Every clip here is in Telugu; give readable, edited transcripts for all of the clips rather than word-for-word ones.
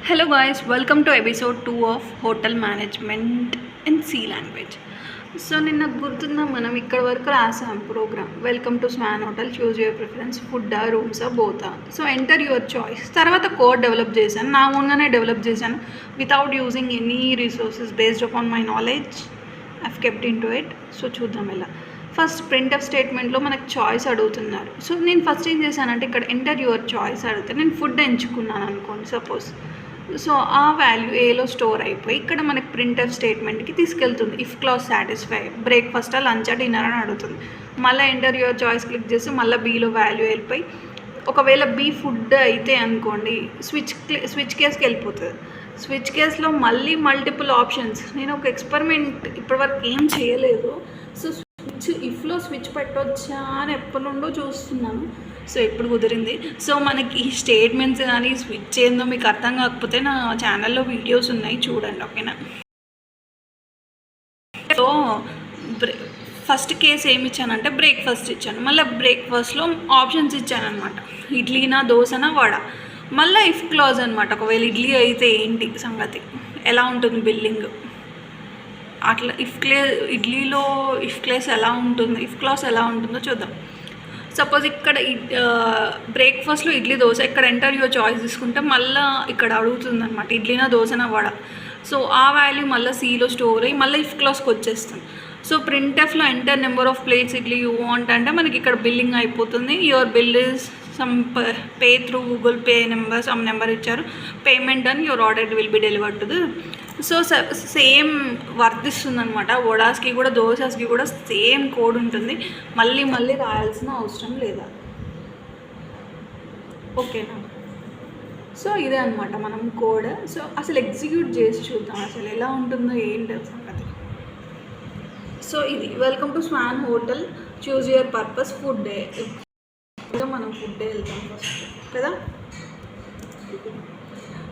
Hello guys, welcome to episode 2 of Hotel Management in C language. So నిన్న గుర్తుందా మనం ఇక్కడ వరకు రాసాం program. Welcome to Swan hotel, choose your preference, ఫుడ్డా రూమ్సా బోతా. So enter your choice. తర్వాత కోడ్ డెవలప్ చేశాను, నా ఓన్గానే డెవలప్ చేశాను without using any resources based upon my knowledge. I've kept in to it. So చూద్దాం ఎలా. ఫస్ట్ ప్రింట్ఎఫ్ స్టేట్మెంట్లో మనకు చాయిస్ అడుగుతున్నారు. సో నేను ఫస్ట్ ఏం చేశానంటే ఇక్కడ ఎంటర్ యువర్ చాయిస్ అడిగితే నేను ఫుడ్ ఎంచుకున్నాను అనుకోండి సపోజ్. సో ఆ వాల్యూ ఏలో స్టోర్ అయిపోయి ఇక్కడ మనకి ప్రింట్ఎఫ్ స్టేట్మెంట్కి తీసుకెళ్తుంది. ఇఫ్ క్లాజ్ సాటిస్ఫై, బ్రేక్ఫాస్టా లంచా డిన్నర్ అని అడుగుతుంది. మళ్ళీ ఎంటర్ యువర్ చాయిస్ క్లిక్ చేసి మళ్ళీ బీలో వాల్యూ వెళ్ళిపోయి ఒకవేళ బీ ఫుడ్ అయితే అనుకోండి స్విచ్ కేస్కి వెళ్ళిపోతుంది. స్విచ్ కేస్లో మళ్ళీ మల్టిపుల్ ఆప్షన్స్. నేను ఒక ఎక్స్పెరిమెంట్ ఇప్పటివరకు ఏం చేయలేదు. సో ఇఫ్లో స్విచ్ పెట్టొచ్చా అని ఎప్పటి నుండో చూస్తున్నాను. సో ఎప్పుడు కుదిరింది. సో మనకి ఈ స్టేట్మెంట్స్ కానీ స్విచ్ ఏందో మీకు అర్థం కాకపోతే నా ఛానల్లో వీడియోస్ ఉన్నాయి, చూడండి, ఓకేనా. సో ఫస్ట్ కేసు ఏమి ఇచ్చానంటే బ్రేక్ఫాస్ట్ ఇచ్చాను. మళ్ళీ బ్రేక్ఫాస్ట్లో ఆప్షన్స్ ఇచ్చాను అనమాట. ఇడ్లీనా, దోశనా, వడ. మళ్ళీ ఇఫ్ క్లాజ్ అనమాట. ఒకవేళ ఇడ్లీ అయితే ఏంటి సంగతి, ఎలా ఉంటుంది బిల్లింగ్, అట్లా ఇడ్లీలో ఇఫ్ క్లాస్ ఎలా ఉంటుందో చూద్దాం. సపోజ్ ఇక్కడ బ్రేక్ఫాస్ట్లో ఇడ్లీ దోశ, ఇక్కడ ఎంటర్ యువర్ చాయిస్ తీసుకుంటే మళ్ళీ ఇక్కడ అడుగుతుంది అనమాట ఇడ్లీనా, దోశనా, వడ. సో ఆ వాల్యూ మళ్ళీ సీలో స్టోర్ అయ్యి మళ్ళీ ఇఫ్ క్లాస్కి వచ్చేస్తుంది. సో ప్రింట్ఎఫ్లో enter number of plates idli you want అంటే మనకి ఇక్కడ బిల్లింగ్ అయిపోతుంది. Your bill is sum pay through Google Pay number, some number ఇచ్చారు, పేమెంట్ అని your order will be delivered to the. So same వర్తిస్తుంది అనమాట. వడాస్కి కూడా దోశాస్కి కూడా సేమ్ కోడ్ ఉంటుంది. మళ్ళీ రాయాల్సిన అవసరం లేదా, ఓకేనా. సో ఇదే అనమాట మనం కోడ్. సో అసలు ఎగ్జిక్యూట్ చేసి చూద్దాం అసలు ఎలా ఉంటుందో ఏంటి సంగతి. సో ఇది welcome to Swan hotel, choose your purpose, food day. మనం ఫుడ్ డే వెళ్తాం ఫస్ట్ కదా.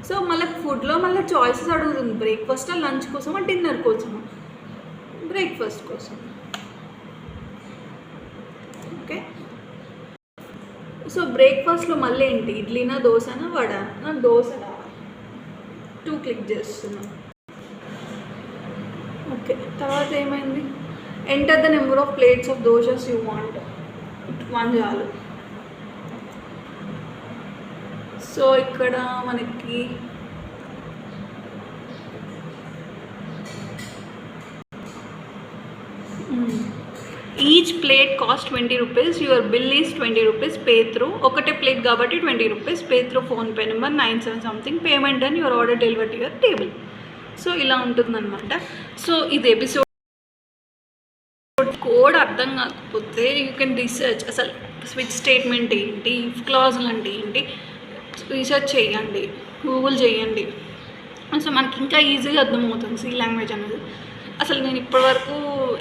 సో మళ్ళీ ఫుడ్లో మళ్ళీ చాయిసెస్ అడుగుతుంది. బ్రేక్ఫాస్ట్, లంచ్ కోసమా, డిన్నర్ కోసమా. బ్రేక్ఫాస్ట్ కోసం, ఓకే. సో బ్రేక్ఫాస్ట్లో మళ్ళీ ఏంటి, ఇడ్లీనా, దోశనా, వడనా. దోశ 2 క్లిక్ చేస్తున్నాం, ఓకే. తర్వాత ఏమైంది, enter the number of plates of dosas you want, 1 చాలు. సో ఇక్కడ మనకి each plate cost 20 rupees, your bill is 20 rupees, pay through. ఒకటే ప్లేట్ కాబట్టి 20 rupees, pay through PhonePe number 97 something, payment అని your order deliver to your table. So ఇలా ఉంటుందన్నమాట. సో ఇది ఎపిసోడ్. కోడ్ అర్థం కాకపోతే యూ కెన్ రీసెర్చ్ అసలు స్విచ్ స్టేట్మెంట్ ఏంటి, ఇఫ్ క్లాజులు అంటే ఏంటి, రీసెర్చ్ చేయండి, గూగుల్ చేయండి. సో మనకి ఇంకా ఈజీగా అర్థమవుతుంది సి లాంగ్వేజ్ అనేది. అసలు నేను ఇప్పటివరకు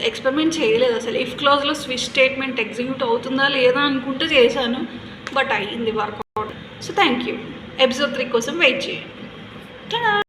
ఎక్స్పెరిమెంట్ చేయలేదు అసలు. ఇఫ్ క్లాజ్లో స్విచ్ స్టేట్మెంట్ ఎగ్జిక్యూట్ అవుతుందా లేదా అనుకుంటూ చేశాను, బట్ అయ్యింది work out. So thank you. Episode 3 కోసం వెయిట్ చేయండి.